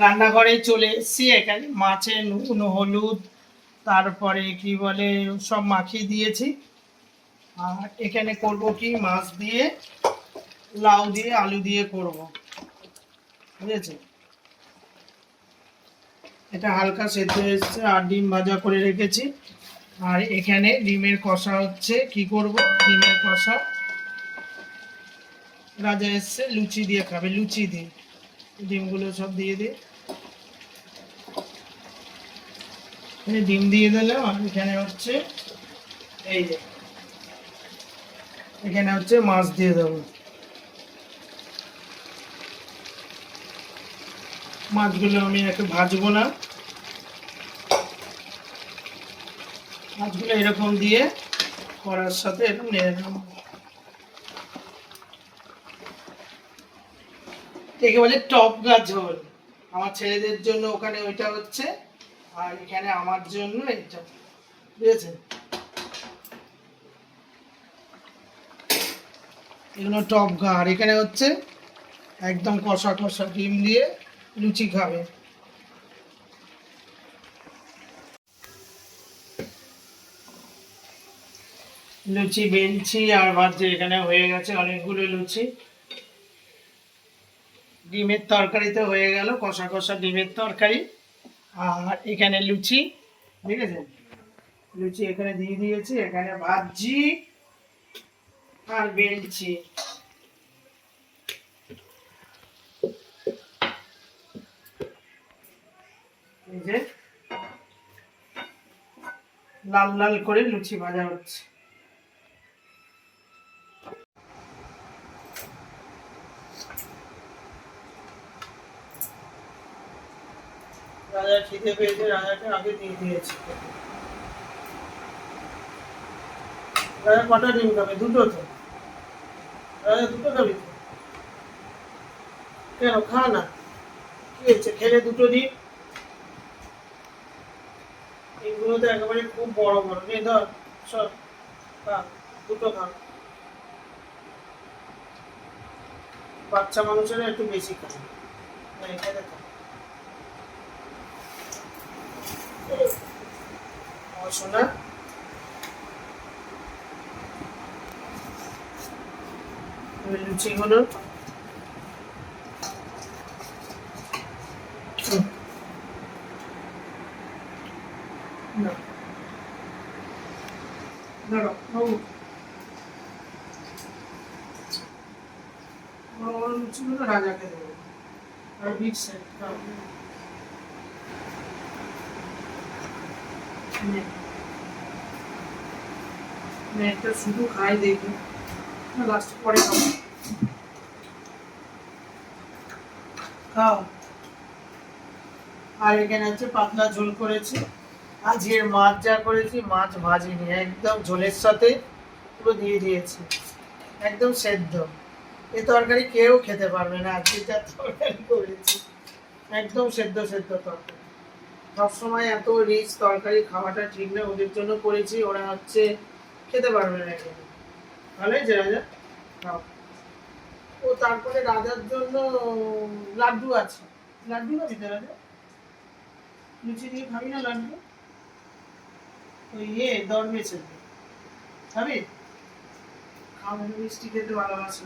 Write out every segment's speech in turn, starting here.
রান্নাঘরে চলে এসেছি। এখানে মাছে নুন হলুদ তারপরে কি বলে সব মাখিয়ে দিয়েছি। আর এখানে করব কি মাছ দিয়ে লাউ দিয়ে আলু দিয়ে করব, বুঝেছে। এটা হালকা সেদ্ধ এসছে আর ডিম ভাজা করে রেখেছি। আর এখানে ডিমের কষা হচ্ছে, কি করব ডিমের কষা। রাজা এসছে লুচি দিয়ে খাবে, লুচি দিয়ে ডিমগুলো সব দিয়ে দিই। ডিম দিয়ে দিলাম। আর এখানে হচ্ছে এই যে এখানে হচ্ছে মাছ দিয়ে দেবো। মাছগুলো আমি একটু ভাজবো না, মাছগুলো এরকম দিয়ে কড়ার সাথে এরকম নেড়ে নেবো। একে বলে টপ গাছ ঝোল। আমার ছেলেদের জন্য ওখানে ওইটা হচ্ছে, আর এখানে আমার জন্য এটা, বুঝেছেন। এগুলো টপ গা। আর এখানে হচ্ছে একদম কষা কষা ডিম দিয়ে লুচি খাবে। লুচি বেলছি আর ভাজছি। এখানে হয়ে গেছে অনেকগুলো লুচি। ডিমের তরকারিতে হয়ে গেল কষা কষা ডিমের তরকারি। আর এখানে লুচি, ঠিক আছে, লুচি এখানে দিয়ে দিয়েছি। এখানে ভাজছি আর বেলছি। এই যে লাল লাল করে লুচি ভাজা হচ্ছে। রাজা খিদে পেয়েছে, রাজাকে আগে দিয়ে দিয়েছি। রাজা কটা ডিম খাবে? দুটো তো। রাজা দুটো খাবি তো? কেন খা না, কি হচ্ছে খেলে দুটো ডিম। এগুলো তো একেবারে খুব বড় বড়। নে ধর সব খা, দুটো খা। বাচ্চা মানুষেরা একটু বেশি খায় না, এখানে খা। আমার সোনা লুচিগুলো না ধরো বাবু, বড় বড় লুচিগুলো রাজাকে দেবো। আর বিগ সাইজ খাও। একটা শুধু খাই দেখি, লাস্ট পরে খাবো। খাও। আর এখানে হচ্ছে পাতলা ঝোল করেছি। আজকের মাছ যা করেছি, মাছ ভাজিনি, একদম ঝোলের সাথে পুরো দিয়ে দিয়েছি, একদম সেদ্ধ। এ তরকারি কেউ খেতে পারবে না। আজকে যা তরকারি করেছি একদম সেদ্ধ সেদ্ধ তরকারি। সবসময় এত রিচ তরকারি খাওয়াটা ঠিক না, ওদের জন্য করেছি, ওরা হচ্ছে খেতে পারবে না এখানে। ভালো হয়েছে রাজা, খাও। ও তারপরে রাজার জন্য লাড্ডু আছে, লাড্ডু খাবি তো রাজা? লুচি দিয়ে খাবি না লাড্ডু? ওই দরবেছে খাবি? খাওয়া মিষ্টি খেতে ভালোবাসে।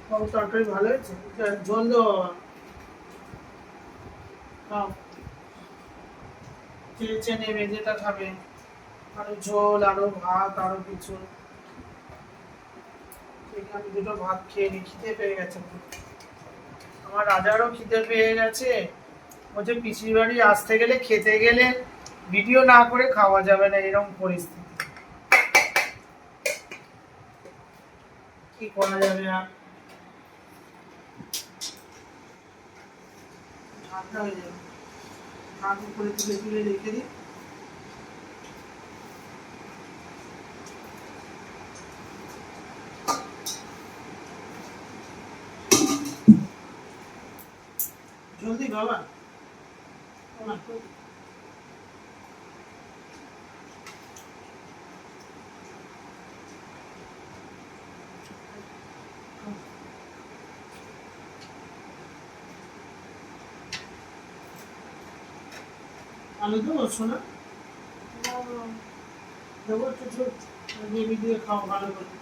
বাবু তরকারি ভালো হয়েছে, ঝোল দেবো বাবা। খাও, চেয়েছে নেবে যেটা খাবে। আরো ঝোল, আরো ভাত, আরো কিছু। এখানে দুটো ভাত খেয়ে নি, খিদে পেয়ে গেছে। আমার রাজারও খিদে পেয়ে গেছে। বলছে পিসির বাড়ি আসতে গেলে খেতে গেলে ভিডিও না করে খাওয়া যাবে না, এরকম পরিস্থিতি। কি করা যাবে আর। ঠান্ডা হয়ে যাবে, ভাত উপরে তুলে তুলে রেখে দিই। জলদি বাবা, আলু দেবো শোনা, দেবো একটু গ্রেভি দিয়ে খাও ভালো করে।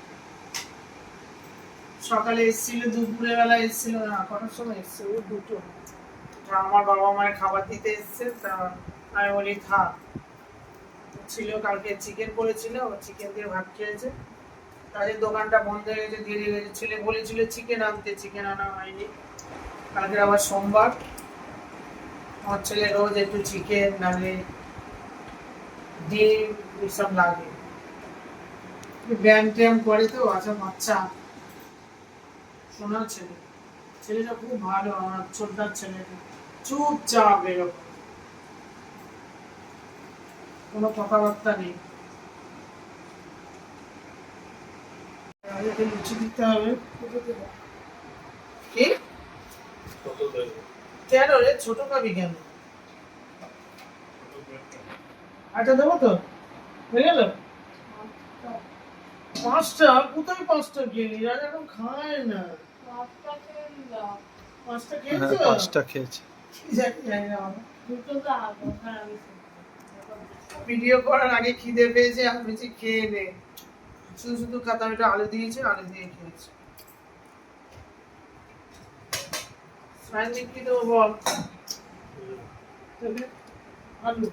সকালে এসেছিল, দুপুরে বেলা এসেছিল না, কটার সময় এসছে? ও দুটো। আমার বাবা মায়ের খাবার দিতে এসছে, তা আমি বলি থাক। ছিল কালকে চিকেন করেছিল, চিকেন দিয়ে ভাত খেয়েছে। তাদের দোকানটা বন্ধ হয়ে গেছে, ধীরে গেছে। ছেলে বলেছিল চিকেন আনতে, চিকেন আনা হয়নি। কালকে আবার সোমবার, আমার ছেলে রোজ একটু চিকেন নাহলে ডিম এসব লাগে। ব্যায়াম ট্যায়াম করে তো, আচ্ছা বাচ্চা শোনার ছেলে, ছেলেটা খুব ভালো, আমার ছোটদার ছেলেটা চুপচাপ এরকম, কোনো কথাবার্তা নেই। আগে লুচি দিতে হবে। কি কেন রে, ছোট পাবি কেন? আচ্ছা দেবো তো, হয়ে গেল। পাঁচটা কোথায়, পাঁচটা গেলি? রাজা এখন খায় না। পাঁচটা খেয়েছো? পাঁচটা খেয়েছে। জানি না বাবা। ভিডিও করার আগে খিদে পেয়েছে, আমি বলছি খেয়ে নে। শুধু শুধু খাতা, আমি একটু আলু দিয়েছি, আলু দিয়ে খেয়েছি। সায়নদীপ কি দেবো বল? তবে আলু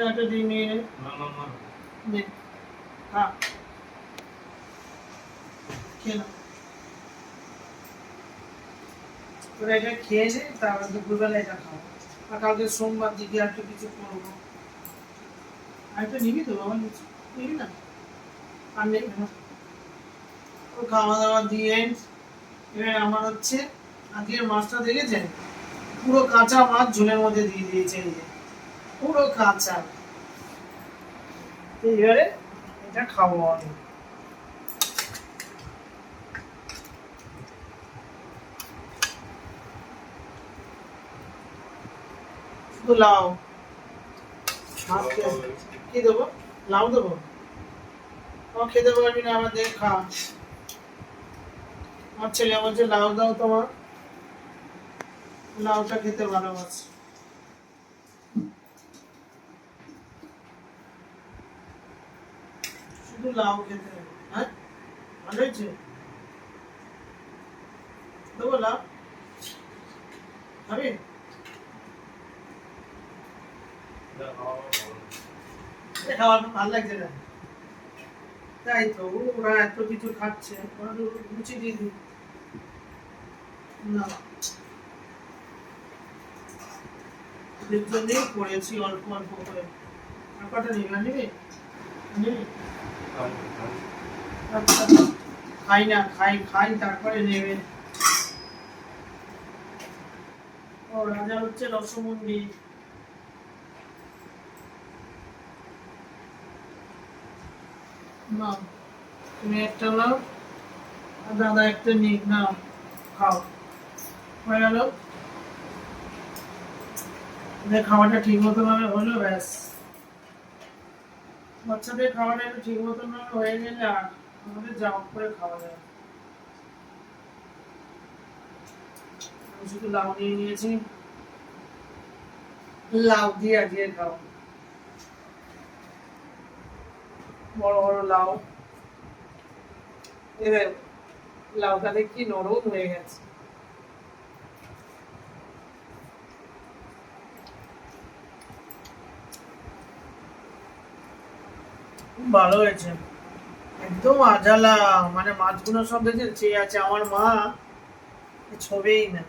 একটা ডিম নিয়ে নে, খা, খেয়ে নাও। তোরা এটা খেয়ে নে, তারপর দুপুরবেলা এটা খাও। আর কালকে সোমবার দিকে আর একটু কিছু করবো। আর একটু নিবি তো বাবা? নিবি না? আর নেই না। ও খাওয়া দাওয়া দিয়ে এবার আমার হচ্ছে আজকের মাছটা দেখেছেন, পুরো কাঁচা মাছ ঝোলের মধ্যে দিয়ে দিয়েছে, এই যে পুরো কাঁচা। এইবারে এটা খাবো আমি। শুধু লাউ, মাছ কি দেবো? লাউ দেবো? আমার খেতে পারবি না, আমার দেখে খা। আমার ছেলে বলছে লাউ দাও তোমার, লাউটা খেতে ভালোবাসে। শুধু লাউ খেতে হবে। হ্যাঁ ভালো হয়েছে, দেবো লাউ? খাবি? খাওয়ার ভালো লাগছে না, তাই তো ওরা এত কিছু খাচ্ছে, ওরা তো লুচি দিয়ে দিই না, ওদের জন্যই করেছি অল্প অল্প করে। আর কটা নিবি? আর নিবি? নিবি? আচ্ছা, খাই না, খাই খাই তারপরে নেবে। ও রাজা হচ্ছে রসমন্ডি। না তুমি একটা নাও, আর দাদা একটা নিক না, খাও। হয়ে গেল, খাওয়াটা ঠিক মতো ভাবে হলো, ব্যাস। বাচ্চাদের খাওয়াটা একটু ঠিক মতন ভাবে হয়ে গেলে আর আমাদের যা করে খাওয়া যায়। আমি শুধু লাউ নিয়ে নিয়েছি, লাউ দিয়ে আজকে খাও, বড় বড় লাউ। এবার লাউটা দেখি নরম হয়ে গেছে, খুব ভালো হয়েছে, একদম আজালা। মানে মাছগুলো সব দেখে চেয়ে আছে, আমার মা ছবেই না।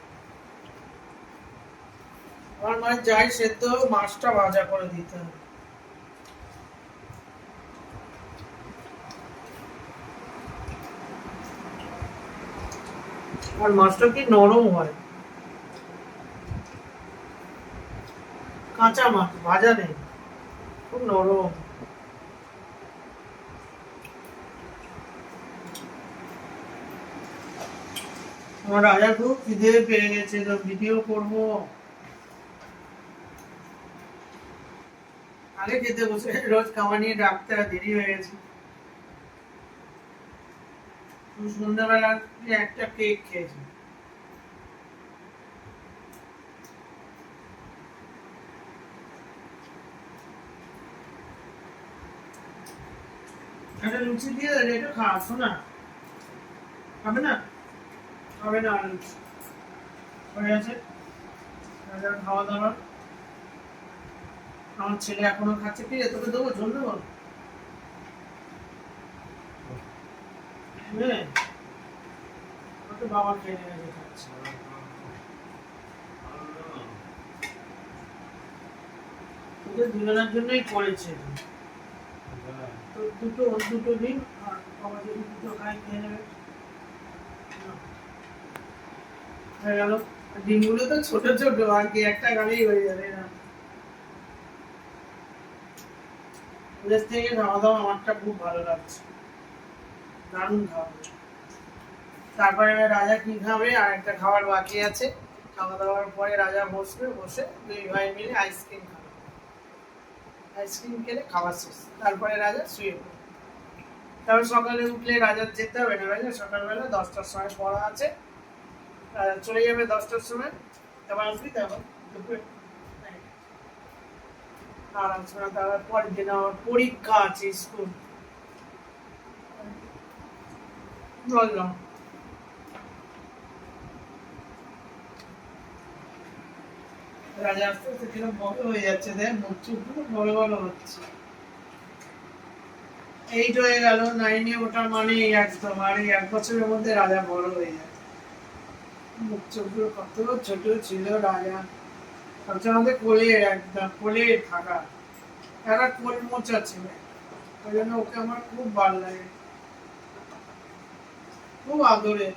আমার মা যাই সেদ্ধ, মাছটা ভাজা করে দিতে হবে। আর মাছটা কি নরম হয়, কাঁচা মাছ, ভাজা নেই, খুব নরম। আমার রাজা খুব খিদে পেয়ে গেছে, তো ভিডিও করবো। আগে খেতে বসে রোজ খাওয়া নিয়ে ডাকতে দেরি হয়ে গেছে। সন্ধ্যাবেলা একটা কেক খেয়েছি। একটা লুচি দিয়ে দেবে, এটা খাওয়াছো না? হবে না? হবে না আর লুচি হয়ে গেছে। খাওয়া দাওয়া আমার ছেলে এখনো খাচ্ছে। কি রে, তোকে দেবো? ঝোল দেবো? হ্যাঁ, ও তো বাবা খেয়ে নিয়ে খাচ্ছে। তোদের দুজনের জন্যই করেছে। তো দুটো ওর দুটো দিন, আর বাবা যদি দুটো খাই খেয়ে নেবে। হয়ে গেল। ডিমগুলো তো ছোট ছোট, আর কি একটা গাড়ি হয়ে যাবে না। ওদের থেকে খাওয়া দাওয়া আমারটা খুব ভালো লাগছে, দারুণ খাওয়া। তারপরে রাজা কি খাবে, আর একটা খাবার বাকি আছে। খাওয়া দাওয়ার পরে রাজা বসবে, বসে দুই ভাই মিলে আইসক্রিম খাবে। আইসক্রিম খেলে খাওয়া শেষ, তারপরে রাজা শুয়ে পড়বে। তারপর সকালে উঠলে রাজার যেতে হবে না, রাজা সকালবেলা 10টার সময় পড়া আছে, রাজা চলে যাবে 10টার সময়। তারপর আসবি, তারপর দুপুরে আরাম করে। তারপর পরের দিন আমার পরীক্ষা আছে, স্কুল। বললাম রাজা আস্তে আস্তে কিরকম বড় হয়ে যাচ্ছে, দেখ মুখ চুপগুলো বড় বড় হচ্ছে। 8 হয়ে গেল, 9-এ ওঠার মানে একদম, আর এই 1 বছরের মধ্যে রাজা বড় হয়ে যায়। মুখ চোখগুলো কত ছোট ছিল রাজা, ভাবছে আমাদের কোলে, একদম কোলে থাকা। একটা কোল মোচা ছিল, ওই জন্য ওকে আমার খুব ভালো লাগে, খুব আদরে।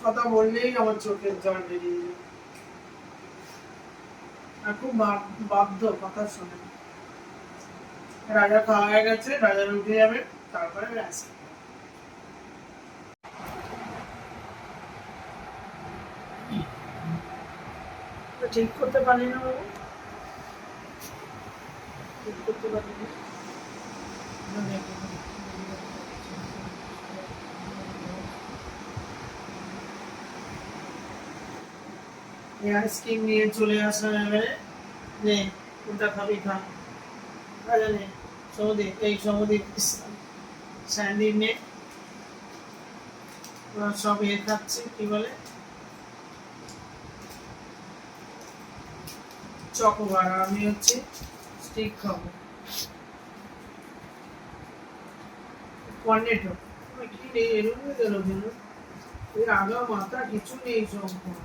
কথা বললেই আমার চোখের জল বেরিয়ে যায়, আর খুব বাধ্য কথা শোনে। রাজা খাওয়া হয়ে গেছে, রাজা উঠে যাবে, তারপরে আসবে। ঠিক করতে পারি না বাবু, ঠিক করতে পারি না। আইসক্রিম নিয়ে চলে আসা যাবে। নে, কোনটা খাবি খা। রাজা নে, সৌদি, এই সৌদি স্যান্ডি নে। ওরা সব খাচ্ছে, কি বলে, চকোবার। আমি হচ্ছে স্টিক খাবো, কর্নেটো। কি নেই, এরকম গেল কেন? এর আগা মাথা কিছু নেই, সম্পূর্ণ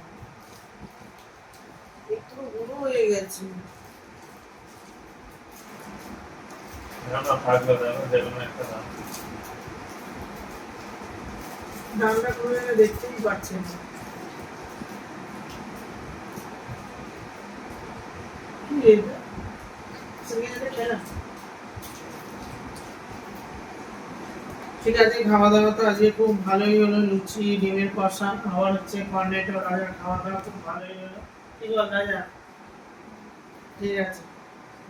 একটু বুড়ো হয়ে গেছে। ডালটা করে দেখতেই পাচ্ছেন। কি এটা? ঠিক আছে, খাওয়া দাওয়া তো আজকে খুব ভালোই হলো। লুচি, ডিমের কষা, আবার হচ্ছে কর্নেটো। রাজার খাওয়া দাওয়া খুব ভালোই হলো। ঠিক বল রাজা? ঠিক আছে।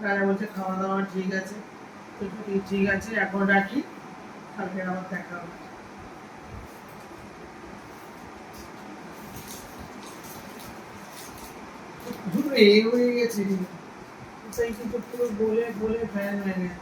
রাজা বলছে খাওয়া দাওয়া ঠিক আছে। তো ঠিক আছে, এখন রাখি, কালকে আবার দেখা হবে। এই হয়ে গেছে, সেই কিন্তু পুরো গলে গলে ফ্যান হয়ে গেছে।